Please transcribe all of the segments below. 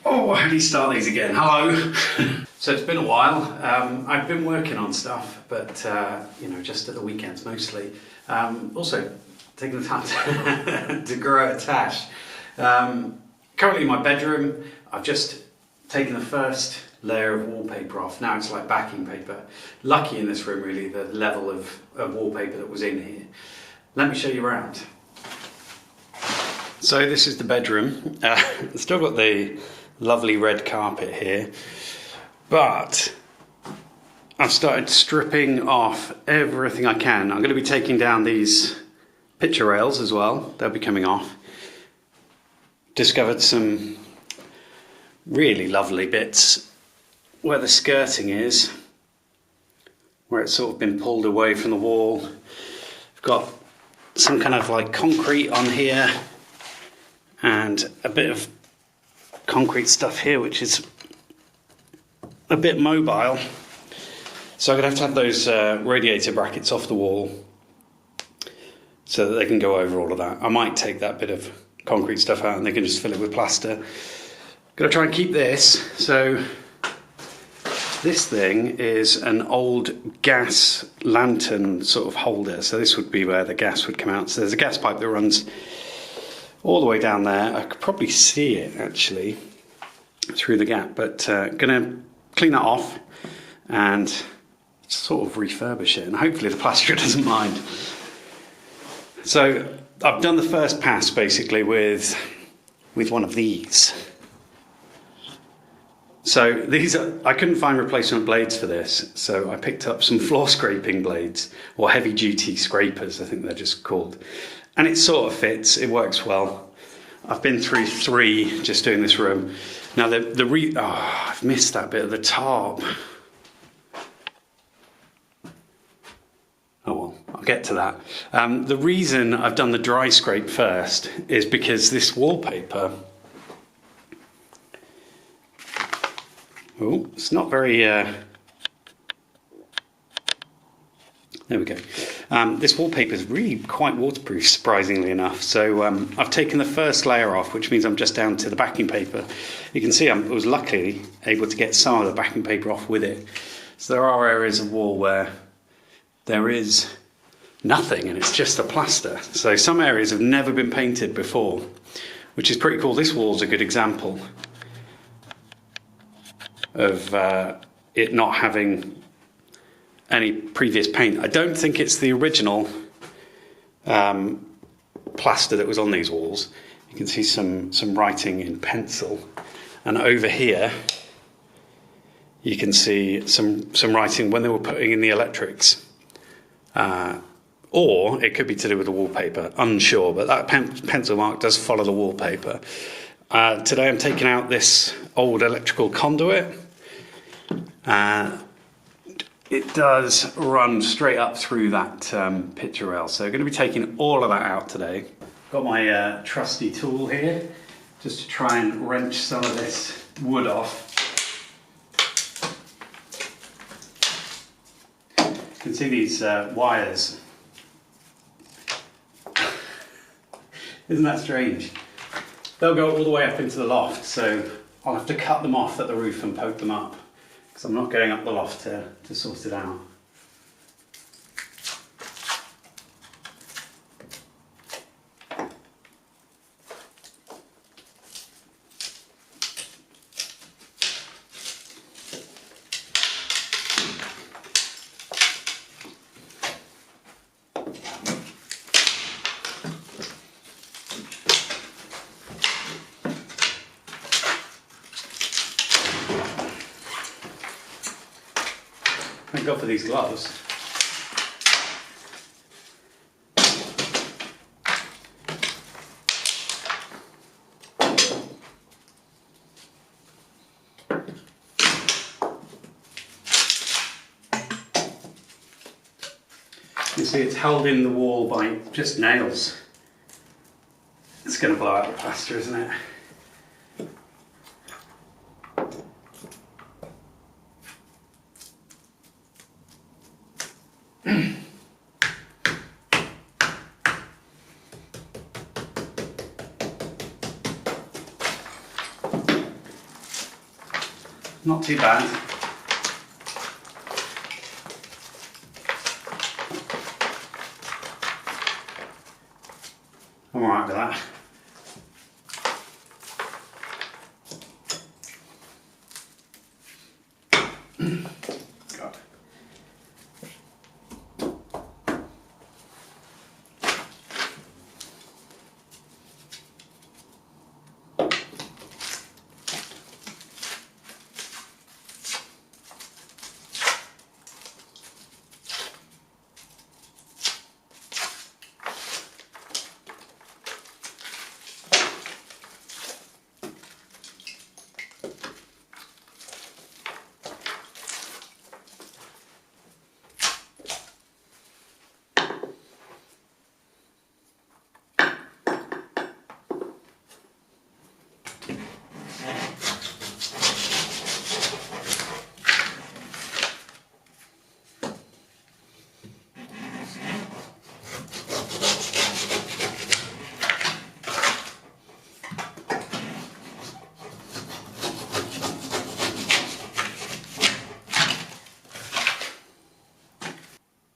Oh, how do you start these again? Hello. So it's been a while. I've been working on stuff, but you know, just at the weekends mostly. Also taking the time to grow a tash. Currently in my bedroom, I've just taken the first layer of wallpaper off. Now it's like backing paper. Lucky in this room, really, the level of wallpaper that was in here. Let me show you around. So this is the bedroom. It's still got the lovely red carpet here, but I've started stripping off everything I can. I'm going to be taking down these picture rails as well. They'll be coming off. Discovered some really lovely bits where the skirting is, where it's sort of been pulled away from the wall. I've got some kind of like concrete on here and a bit of concrete stuff here which is a bit mobile, so I'm going to have those radiator brackets off the wall so that they can go over all of that. I might take that bit of concrete stuff out and they can just fill it with plaster. Going to try and keep this. So this thing is an old gas lantern sort of holder, so this would be where the gas would come out. So there's a gas pipe that runs all the way down there. I could probably see it actually through the gap, but gonna clean that off and sort of refurbish it, and hopefully the plasterer doesn't mind. So I've done the first pass basically with one of these. So these I couldn't find replacement blades for this, so I picked up some floor scraping blades, or heavy duty scrapers I think they're just called. And it sort of fits, it works well. I've been through 3 just doing this room. Now I've missed that bit of the top. Oh well, I'll get to that. The reason I've done the dry scrape first is because this wallpaper, oh, it's not very, there we go. This wallpaper is really quite waterproof, surprisingly enough. So I've taken the first layer off, which means I'm just down to the backing paper. You can see I was luckily able to get some of the backing paper off with it. So there are areas of wall where there is nothing and it's just a plaster. So some areas have never been painted before, which is pretty cool. This wall's a good example of it not having any previous paint. I don't think it's the original plaster that was on these walls. You can see some writing in pencil, and over here you can see some writing when they were putting in the electrics, or it could be to do with the wallpaper, unsure, but that pencil mark does follow the wallpaper. Today I'm taking out this old electrical conduit. It does run straight up through that picture rail, so I'm going to be taking all of that out today. Got my trusty tool here, just to try and wrench some of this wood off. You can see these wires. Isn't that strange? They'll go all the way up into the loft, so I'll have to cut them off at the roof and poke them up, because I'm not going up the loft to sort it out. Thank God for these gloves. You see it's held in the wall by just nails. It's going to blow out the plaster, isn't it? Not too bad. I'm alright with that. God.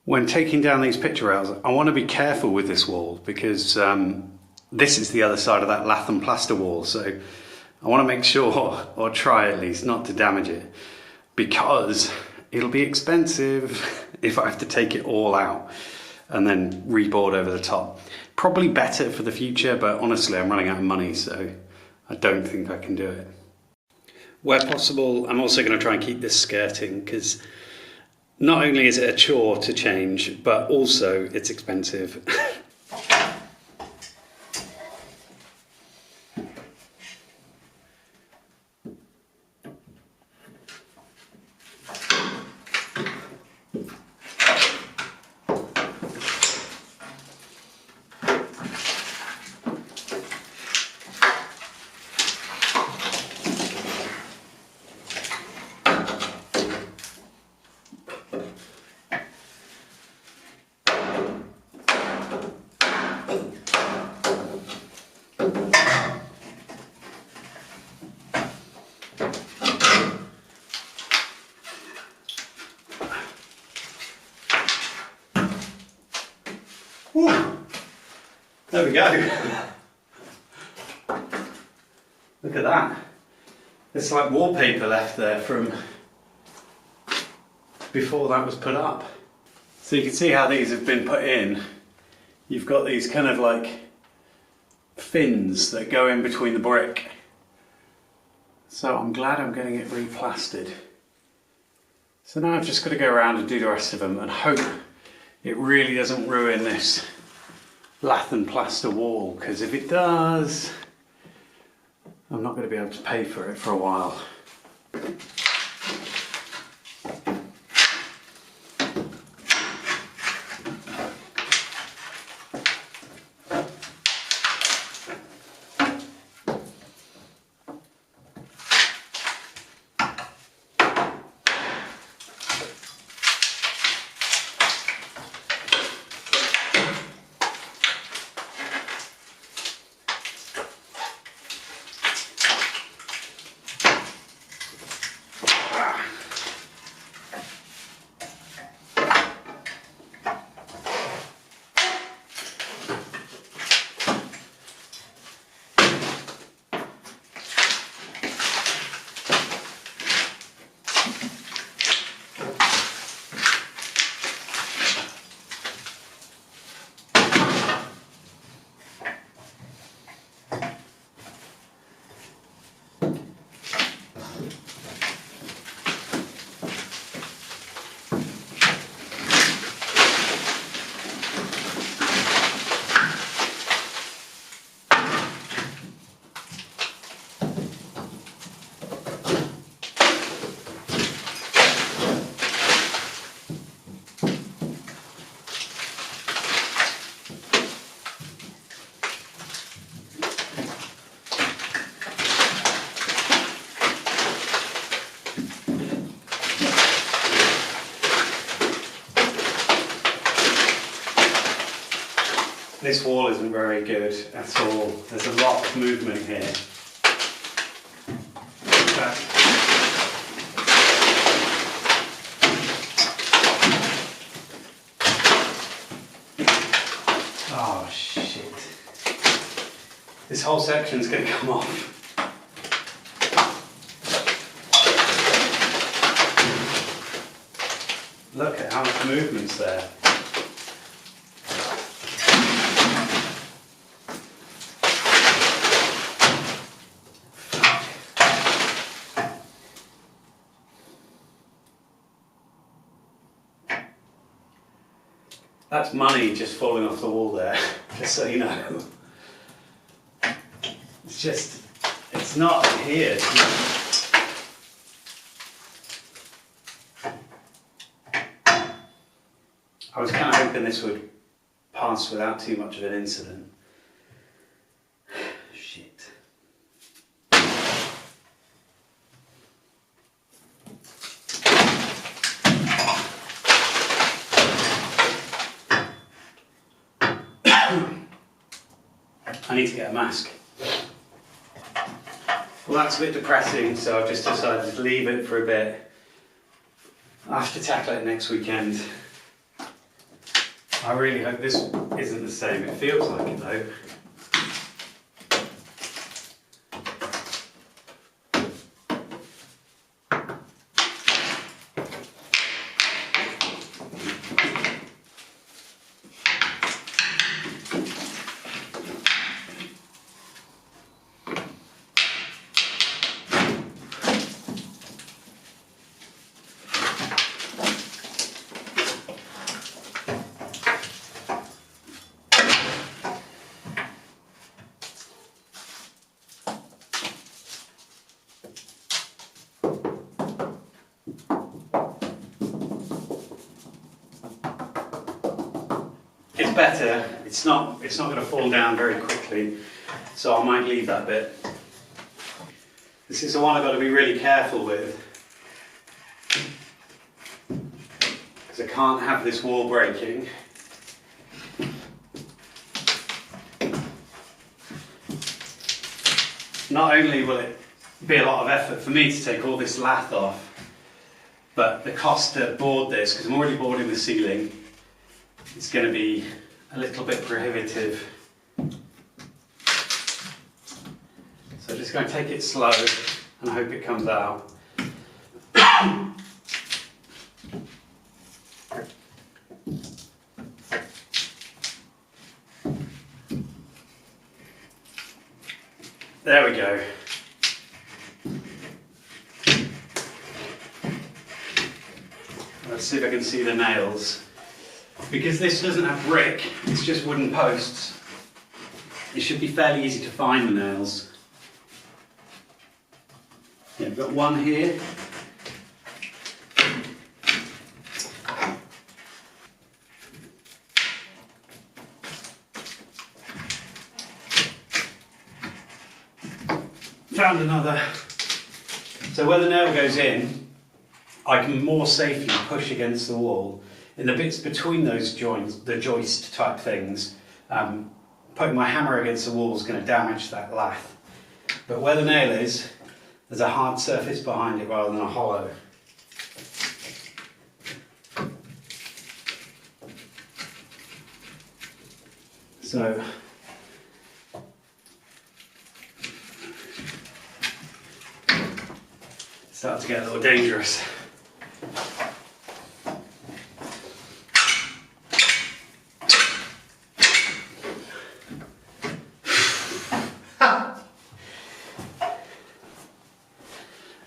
When taking down these picture rails, I want to be careful with this wall because this is the other side of that lath and plaster wall, so I want to make sure, or try at least, not to damage it, because it'll be expensive if I have to take it all out and then reboard over the top. Probably better for the future, but honestly I'm running out of money, so I don't think I can do it. Where possible, I'm also going to try and keep this skirting, because not only is it a chore to change, but also it's expensive. Whew. There we go. Look at that. It's like wallpaper left there from before that was put up. So you can see how these have been put in. You've got these kind of like fins that go in between the brick. So I'm glad I'm getting it replastered. So now I've just got to go around and do the rest of them and hope it really doesn't ruin this lath and plaster wall, because if it does, I'm not going to be able to pay for it for a while. This wall isn't very good at all. There's a lot of movement here. section's going to come off. Look at how much movement's there. That's money just falling off the wall there, just so you know. It's not here. I was kind of hoping this would pass without too much of an incident. Shit. I need to get a mask. Well, that's a bit depressing, so I've just decided to leave it for a bit. I'll have to tackle it next weekend. I really hope this isn't the same. It feels like it though. It's better. It's not going to fall down very quickly, so I might leave that bit. This is the one I've got to be really careful with, because I can't have this wall breaking. Not only will it be a lot of effort for me to take all this lath off, but the cost to board this, because I'm already boarding the ceiling, it's going to be a little bit prohibitive. So I'm just going to take it slow and I hope it comes out. There we go. Let's see if I can see the nails. Because this doesn't have brick, it's just wooden posts. It should be fairly easy to find the nails. Yeah, I've got one here. Found another. So where the nail goes in, I can more safely push against the wall. In the bits between those joints, the joist type things, putting my hammer against the wall is going to damage that lath. But where the nail is, there's a hard surface behind it rather than a hollow. So it starts to get a little dangerous.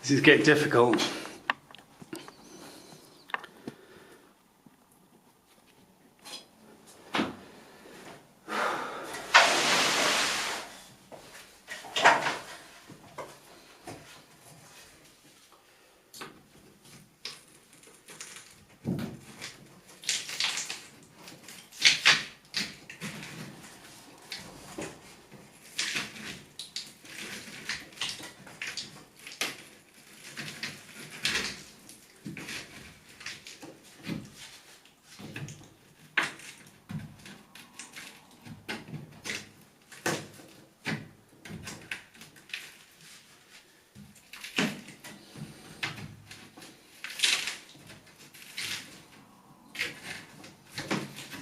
This is getting difficult.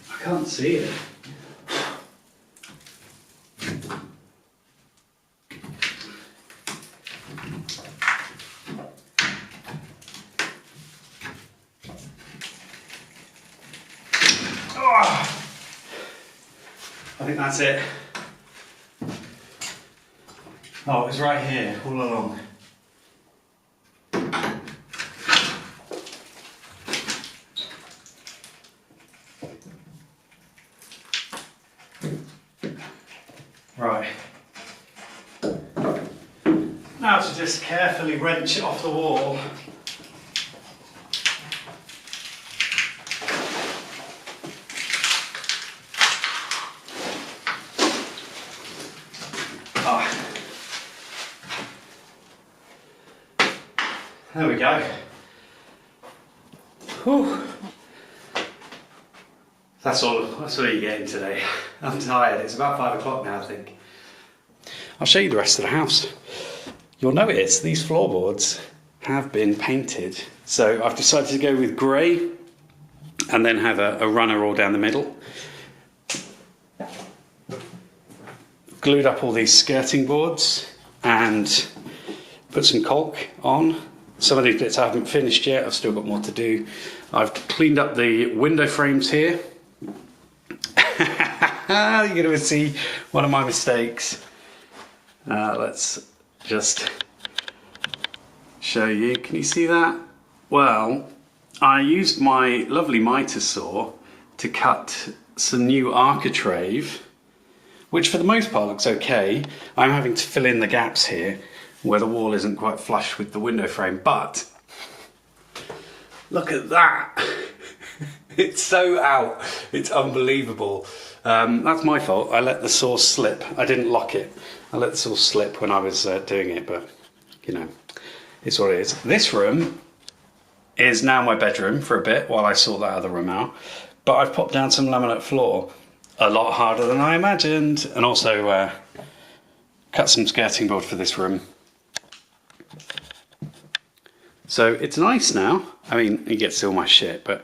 I can't see it. I think that's it. Oh, it was right here all along. Right. Now to just carefully wrench it off the wall. There we go. Whew. That's all you're getting today. I'm tired. It's about 5 o'clock now, I think. I'll show you the rest of the house. You'll notice these floorboards have been painted. So I've decided to go with grey and then have a runner all down the middle. Glued up all these skirting boards and put some caulk on. Some of these bits I haven't finished yet, I've still got more to do. I've cleaned up the window frames here. You're going to see one of my mistakes. Let's just show you. Can you see that? Well, I used my lovely mitre saw to cut some new architrave, which for the most part looks okay. I'm having to fill in the gaps here where the wall isn't quite flush with the window frame, but look at that. It's so out, it's unbelievable. That's my fault. I let the saw slip. I didn't lock it. I let the saw slip when I was doing it, but you know, it's what it is. This room is now my bedroom for a bit while I sort that other room out, but I've popped down some laminate floor, a lot harder than I imagined, and also cut some skirting board for this room. So it's nice now. I mean, it gets all my shit, but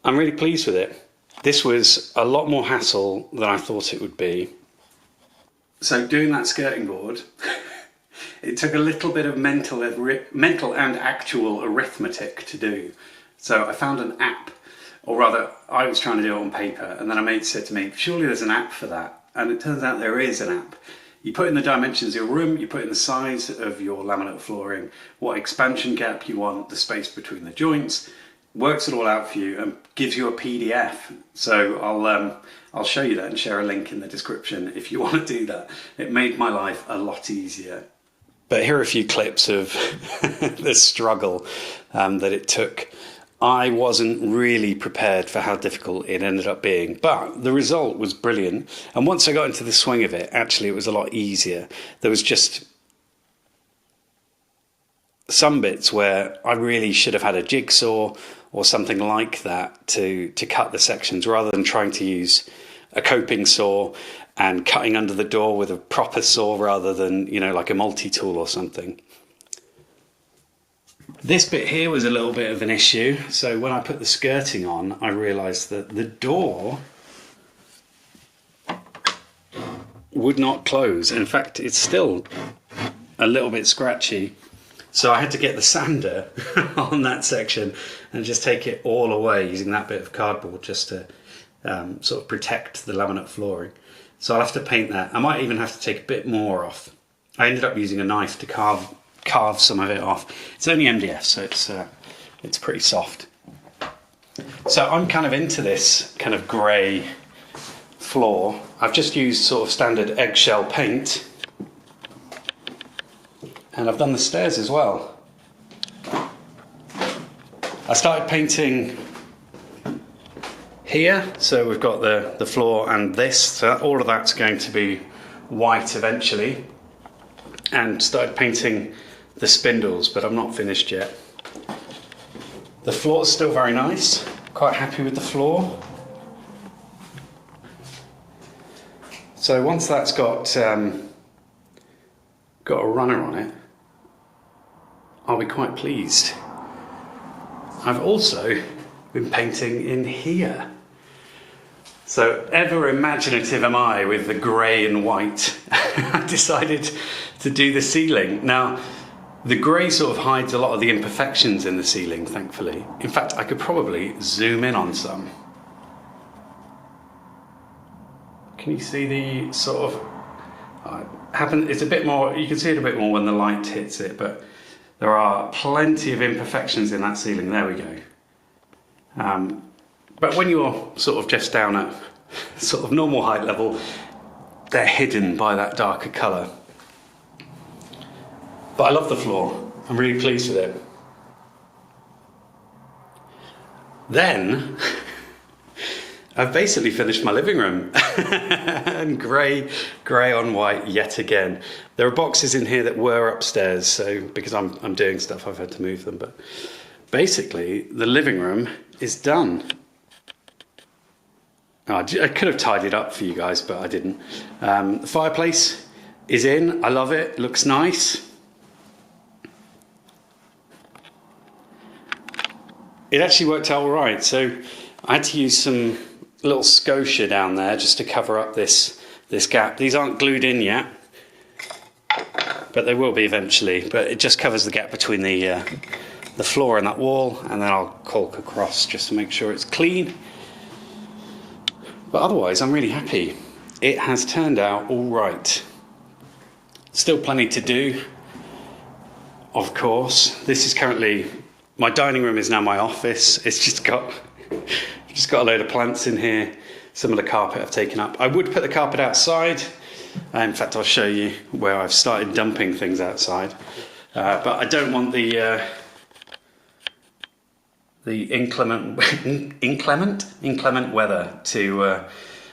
I'm really pleased with it. This was a lot more hassle than I thought it would be. So doing that skirting board, it took a little bit of mental and actual arithmetic to do. So I found an app, or rather, I was trying to do it on paper, and then a mate said to me, surely there's an app for that. And it turns out there is an app. You put in the dimensions of your room, you put in the size of your laminate flooring, what expansion gap you want, the space between the joints, works it all out for you and gives you a PDF. So I'll show you that and share a link in the description if you want to do that. It made my life a lot easier. But here are a few clips of the struggle that it took. I wasn't really prepared for how difficult it ended up being, but the result was brilliant. And once I got into the swing of it, actually it was a lot easier. There was just some bits where I really should have had a jigsaw or something like that to cut the sections, rather than trying to use a coping saw and cutting under the door with a proper saw rather than, you know, like a multi-tool or something. This bit here was a little bit of an issue. So when I put the skirting on, I realised that the door would not close. In fact, it's still a little bit scratchy. So I had to get the sander on that section and just take it all away using that bit of cardboard just to sort of protect the laminate flooring. So I'll have to paint that. I might even have to take a bit more off. I ended up using a knife to carve some of it off. It's only MDF, so it's pretty soft. So I'm kind of into this kind of grey floor. I've just used sort of standard eggshell paint, and I've done the stairs as well. I started painting here, so we've got the floor and this, so all of that's going to be white eventually, and started painting the spindles, but I'm not finished yet. The floor is still very nice, quite happy with the floor. So once that's got a runner on it, I'll be quite pleased. I've also been painting in here. So ever imaginative am I with the grey and white. I decided to do the ceiling. Now, the grey sort of hides a lot of the imperfections in the ceiling, thankfully. In fact, I could probably zoom in on some. Can you see the sort of it's a bit more, you can see it a bit more when the light hits it, but there are plenty of imperfections in that ceiling. There we go. But when you're sort of just down at sort of normal height level, they're hidden by that darker colour. But I love the floor. I'm really pleased with it. Then I've basically finished my living room. And grey on white yet again. There are boxes in here that were upstairs, so because I'm doing stuff, I've had to move them. But basically, the living room is done. Oh, I could have tidied up for you guys, but I didn't. The fireplace is in. I love it. Looks nice. It actually worked out all right. So I had to use some little scotia down there just to cover up this gap. These aren't glued in yet, but they will be eventually. But it just covers the gap between the floor and that wall, and then I'll caulk across just to make sure it's clean. But otherwise, I'm really happy. It has turned out all right. Still plenty to do, of course. This is currently, my dining room is now my office. It's just got a load of plants in here. Some of the carpet I've taken up. I would put the carpet outside. In fact, I'll show you where I've started dumping things outside. But I don't want the inclement weather to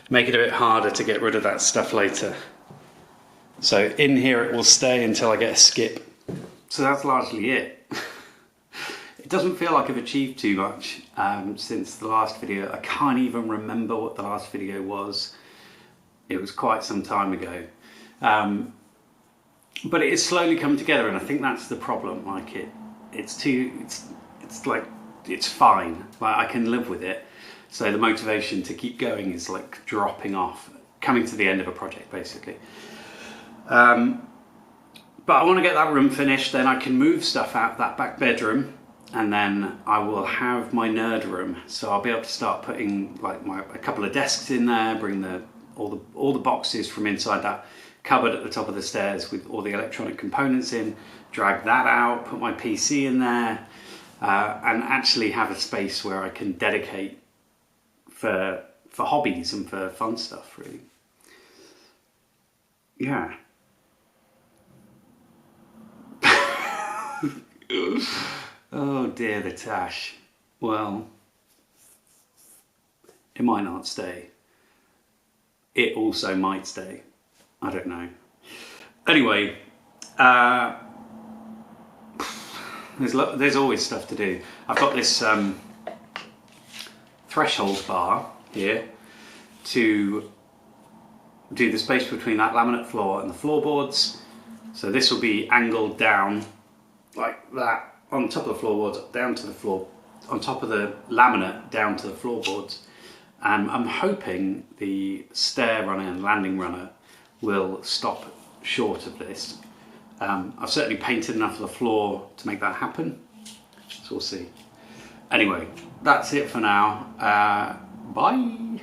make it a bit harder to get rid of that stuff later. So in here it will stay until I get a skip. So that's largely it. It doesn't feel like I've achieved too much since the last video. I can't even remember what the last video was. It was quite some time ago. But it has slowly come together, and I think that's the problem. Like it's like, it's fine. Like, I can live with it. So the motivation to keep going is like dropping off, coming to the end of a project basically. But I want to get that room finished, then I can move stuff out that back bedroom, and then I will have my nerd room. So I'll be able to start putting like a couple of desks in there, bring all the boxes from inside that cupboard at the top of the stairs with all the electronic components in, drag that out, put my PC in there, and actually have a space where I can dedicate for hobbies and for fun stuff, really. Yeah. Oh dear, the tash. Well, it might not stay. It also might stay. I don't know. Anyway, there's always stuff to do. I've got this threshold bar here to do the space between that laminate floor and the floorboards. So this will be angled down like that on top of the floorboards, down to the floor, on top of the laminate down to the floorboards. And I'm hoping the stair runner and landing runner will stop short of this. I've certainly painted enough of the floor to make that happen, so we'll see. Anyway, that's it for now. Bye.